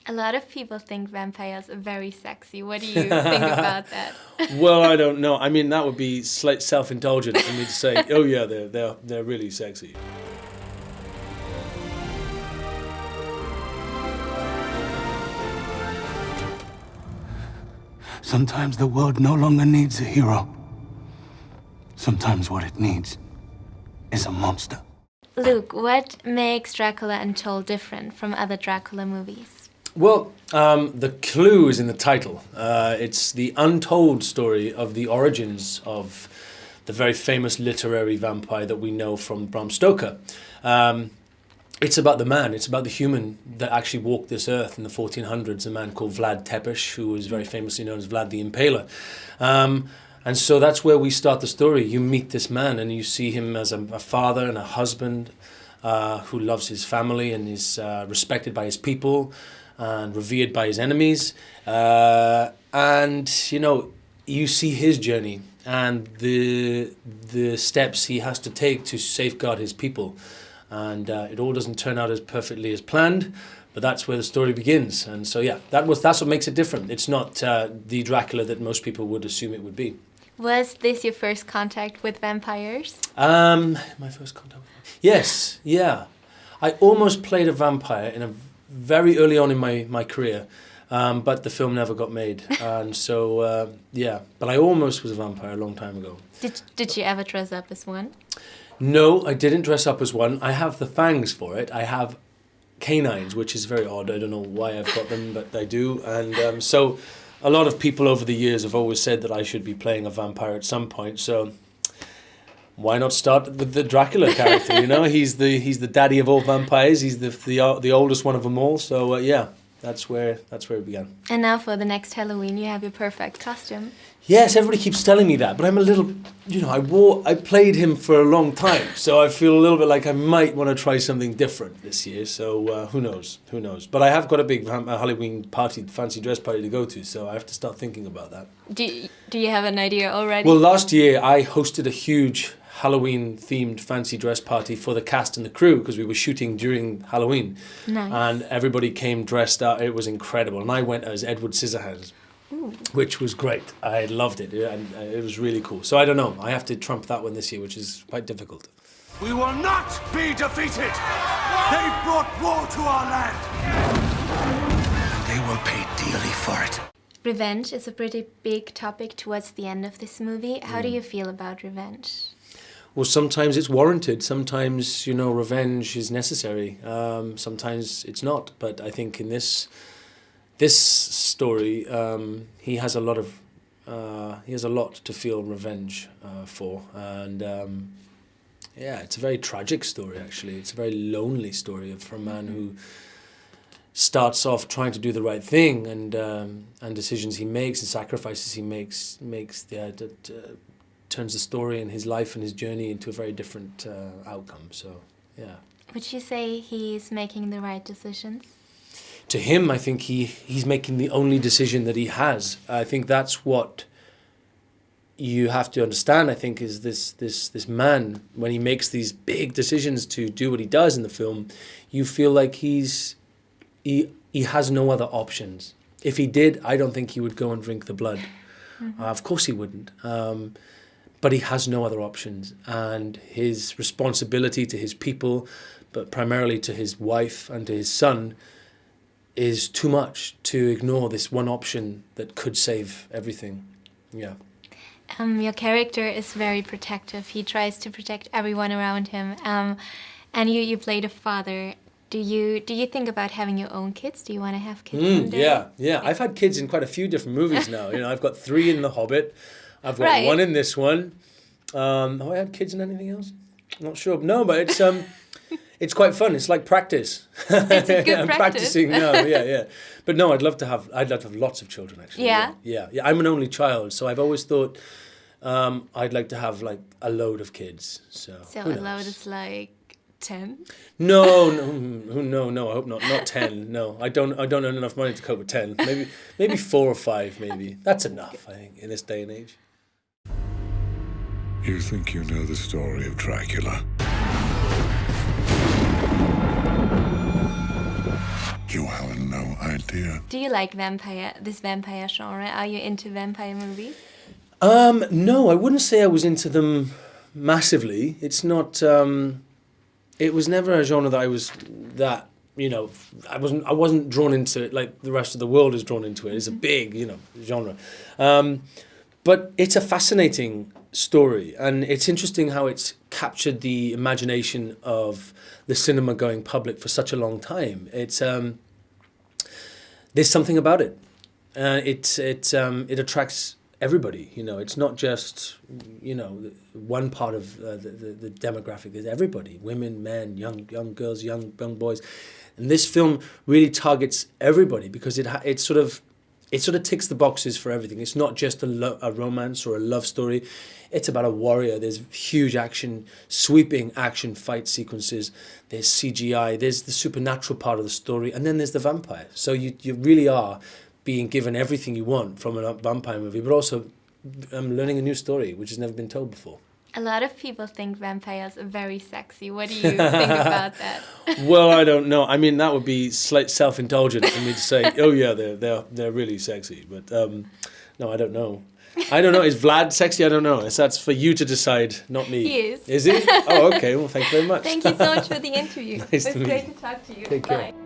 A lot of people think vampires are very sexy. What do you think about that? Well, I don't know. I mean, that would be slight self-indulgent for me to say, oh yeah, they're really sexy. Sometimes the world no longer needs a hero. Sometimes what it needs is a monster. Luke, what makes Dracula Untold different from other Dracula movies? Well, the clue is in the title. It's the untold story of the origins of the very famous literary vampire that we know from Bram Stoker. It's about the man, it's about the human that actually walked this earth in the 1400s, a man called Vlad Tepes, who was very famously known as Vlad the Impaler. And so that's where we start the story. You meet this man and you see him as a father and a husband who loves his family and is respected by his people and revered by his enemies. And, you know, you see his journey and the steps he has to take to safeguard his people. And it all doesn't turn out as perfectly as planned, but that's where the story begins. And so, yeah, that's what makes it different. It's not the Dracula that most people would assume it would be. Was this your first contact with vampires? My first contact with Yes, yeah. I almost played a vampire in a very early on in my career, but the film never got made. And so, yeah, but I almost was a vampire a long time ago. Did you ever dress up as one? No, I didn't dress up as one. I have the fangs for it. I have canines, which is very odd. I don't know why I've got them, but I do. And so a lot of people over the years have always said that I should be playing a vampire at some point. So why not start with the Dracula character? You know, he's the daddy of all vampires. He's the oldest one of them all. So yeah, that's where it began. And now for the next Halloween, you have your perfect costume. Yes, everybody keeps telling me that, but I'm a little, you know, I played him for a long time, so I feel a little bit like I might want to try something different this year, so who knows. But I have got a big Halloween party, fancy dress party to go to, so I have to start thinking about that. Do you have an idea already? Well, last year I hosted a huge Halloween-themed fancy dress party for the cast and the crew, because we were shooting during Halloween. Nice. And everybody came dressed up. It was incredible, and I went as Edward Scissorhands. Ooh. Which was great. I loved it, and it was really cool. So I don't know. I have to trump that one this year, which is quite difficult. We will not be defeated. They brought war to our land. And they will pay dearly for it. Revenge is a pretty big topic towards the end of this movie. How do you feel about revenge? Well, sometimes it's warranted. Sometimes, you know, revenge is necessary. Sometimes it's not. But I think in this story, he has a lot to feel revenge for, and yeah, it's a very tragic story. Actually, it's a very lonely story for a man who starts off trying to do the right thing, and decisions he makes and sacrifices he makes turns the story and his life and his journey into a very different outcome. So, yeah. Would you say he's making the right decisions? To him, I think he's making the only decision that he has. I think that's what you have to understand, I think, is this man, when he makes these big decisions to do what he does in the film, you feel like he has no other options. If he did, I don't think he would go and drink the blood. Mm-hmm. Of course he wouldn't. But he has no other options. And his responsibility to his people, but primarily to his wife and to his son, is too much to ignore this one option that could save everything. Yeah. Your character is very protective. He tries to protect everyone around him. And you played a father. Do you think about having your own kids? Do you want to have kids someday? Yeah. I've had kids in quite a few different movies now. You know, I've got 3 in The Hobbit. I've got 1 in this one. Have I had kids in anything else? I'm not sure. No, but it's it's quite fun. It's like practice. It's a good I'm practice. Practicing now. Yeah. But no, I'd love to have lots of children actually. Yeah. Yeah. I'm an only child, so I've always thought I'd like to have like a load of kids. So a load is like 10? No. I hope not. Not 10. No, I don't earn enough money to cope with 10. Maybe 4 or 5. Maybe that's enough. I think in this day and age. You think you know the story of Dracula? You, Helen, know I idea. Do you like this vampire genre? Are you into vampire movies? No, I wouldn't say I was into them massively. It's not. It was never a genre that I was that. I wasn't drawn into it like the rest of the world is drawn into it. It's a big, genre. But it's a fascinating story, and it's interesting how it's captured the imagination of the cinema-going public for such a long time. It's there's something about it. It attracts everybody. It's not just one part of the demographic. It's everybody: women, men, young girls, young boys. And this film really targets everybody because it sort of ticks the boxes for everything. It's not just a romance or a love story. It's about a warrior. There's huge action, sweeping action fight sequences. There's CGI. There's the supernatural part of the story. And then there's the vampire. So you really are being given everything you want from a vampire movie, but also learning a new story, which has never been told before. A lot of people think vampires are very sexy. What do you think about that? Well, I don't know. I mean, that would be slight self-indulgent for me to say, oh yeah, they're really sexy. But no, I don't know. Is Vlad sexy? I don't know. That's for you to decide, not me. He is. Is he? Oh, okay. Well, thank you very much. Thank you so much for the interview. Nice It was to meet great you. to talk to you. Take care. Bye.